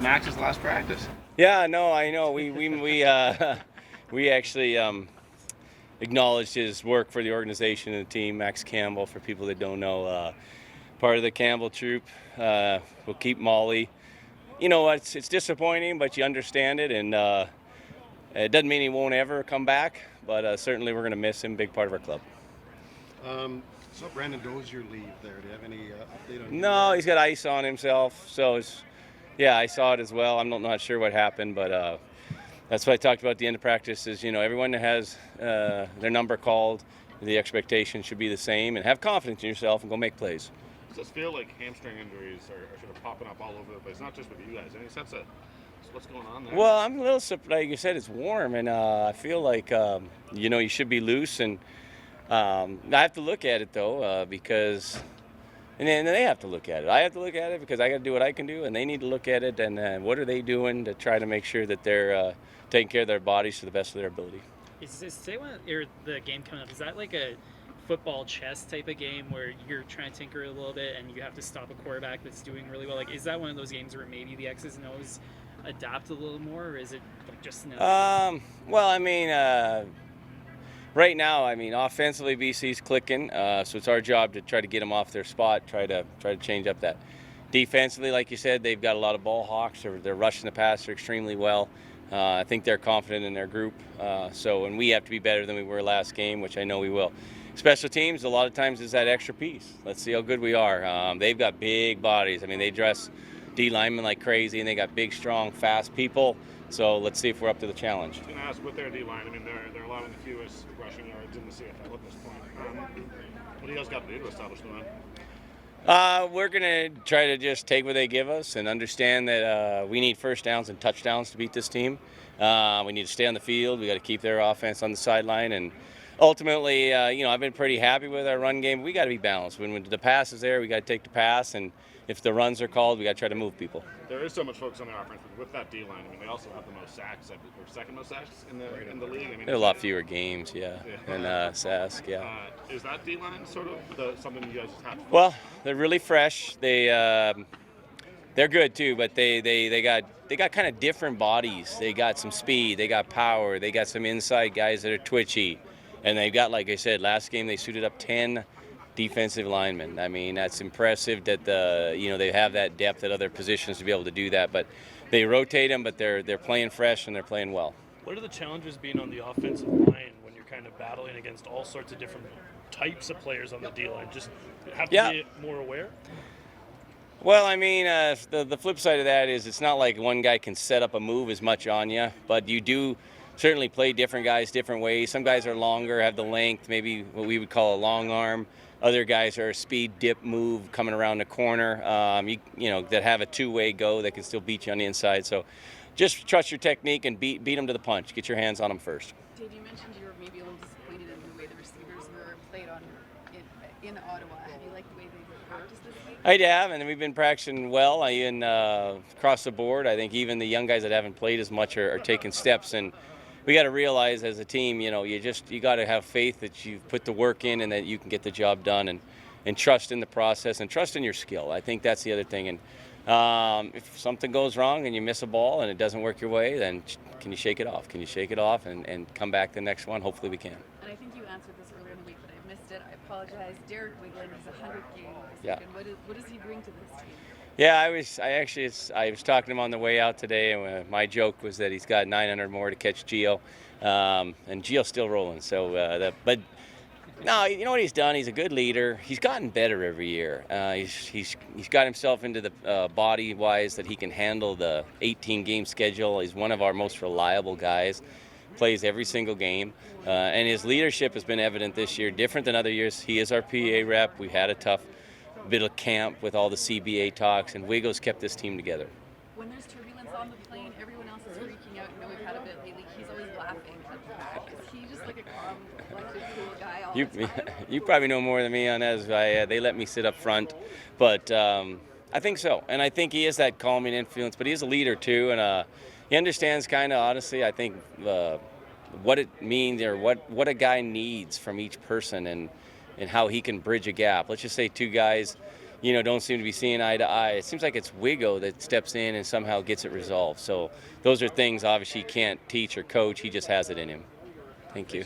Max's last practice? Yeah, no, I know. We actually acknowledged his work for the organization and the team. Max Campbell, for people that don't know, part of the Campbell troop. We'll keep Molly. You know what? It's disappointing, but you understand it, and it doesn't mean he won't ever come back. But certainly, we're going to miss him. Big part of our club. So Brandon Dozier leave there. Do you have any update on him? No, he's got ice on himself. So yeah, I saw it as well. I'm not sure what happened, but that's what I talked about at the end of practice. Is everyone that has their number called, the expectation should be the same, and have confidence in yourself and go make plays. Does this feel like hamstring injuries are sort of popping up all over the place? Not just with you guys. Any sense of what's going on there? Well, I'm a little surprised. Like you said, it's warm, and I feel like you should be loose. And I have to look at it though, because, and then they have to look at it. I have to look at it because I got to do what I can do, and they need to look at it. And what are they doing to try to make sure that they're taking care of their bodies to the best of their ability? Is this the game coming up? Is that like a football chess type of game where you're trying to tinker a little bit and you have to stop a quarterback that's doing really well? Like, is that one of those games where maybe the X's and O's adapt a little more, or is it like just no? Well, I mean, right now, I mean, offensively, BC's clicking, so it's our job to try to get them off their spot, try to change up that. Defensively, like you said, they've got a lot of ball hawks. They're rushing the passer extremely well. I think they're confident in their group. And we have to be better than we were last game, which I know we will. Special teams, a lot of times, is that extra piece. Let's see how good we are. They've got big bodies. I mean, they dress D linemen like crazy, and they got big, strong, fast people. So let's see if we're up to the challenge. I was going to ask, with their D line, I mean, they're allowing the fewest rushing yards in the CFL at this point. What do you guys got to do to establish the run? We're going to try to just take what they give us and understand that we need first downs and touchdowns to beat this team. We need to stay on the field. We got to keep their offense on the sideline. And ultimately, I've been pretty happy with our run game. We got to be balanced. When the pass is there, we got to take the pass. And if the runs are called, we got to try to move people. There is so much focus on their offense, but with that D line, I mean, they also have the most sacks, or second most sacks in the league. I mean, there are a lot fewer games, and Sask, is that D line sort of something you guys have to? Well, they're really fresh. They're good too, but they got kind of different bodies. They got some speed, they got power, they got some inside guys that are twitchy, and they've got, like I said, last game they suited up 10 defensive linemen. I mean, that's impressive that they have that depth at other positions to be able to do that. But they rotate them, but they're playing fresh and they're playing well. What are the challenges being on the offensive line when you're kind of battling against all sorts of different types of players on the D line? Just have to be more aware? Well, I mean, the flip side of that is it's not like one guy can set up a move as much on you, but you do certainly play different guys different ways. Some guys are longer, have the length, maybe what we would call a long arm. Other guys are a speed dip move coming around the corner, that have a two-way go that can still beat you on the inside. So just trust your technique and beat them to the punch. Get your hands on them first. Dave, you mentioned you were maybe a little disappointed in the way the receivers were played on in Ottawa. Have you liked the way they practiced this week? I have, and we've been practicing well across the board. I think even the young guys that haven't played as much are taking steps, and we got to realize as a team, you got to have faith that you've put the work in and that you can get the job done, and trust in the process and trust in your skill. I think that's the other thing. And if something goes wrong and you miss a ball and it doesn't work your way, then can you shake it off? Can you shake it off and come back the next one? Hopefully we can. And I think you answered this earlier in the week, but I missed it. I apologize. Derek Wiglin is 100th game. Yeah. What does he bring to this team? Yeah, I was talking to him on the way out today, and my joke was that he's got 900 more to catch Gio, and Gio's still rolling. So, but no, you know what he's done? He's a good leader. He's gotten better every year. He's got himself into the body-wise that he can handle the 18-game schedule. He's one of our most reliable guys. Plays every single game, and his leadership has been evident this year. Different than other years. He is our PA rep. We had a tough bit of camp with all the CBA talks, and Wiggles kept this team together. When there's turbulence on the plane, everyone else is freaking out. We've had a bit lately. He's always laughing at the back. Is he just like a calm, collected, cool guy all the time? You probably know more than me on that. They let me sit up front, but I think so, and I think he is that calming influence. But he is a leader too, and he understands kind of honestly, I think, what it means or what a guy needs from each person and how he can bridge a gap. Let's just say two guys, don't seem to be seeing eye to eye. It seems like it's Wigo that steps in and somehow gets it resolved. So those are things obviously he can't teach or coach. He just has it in him. Thank you.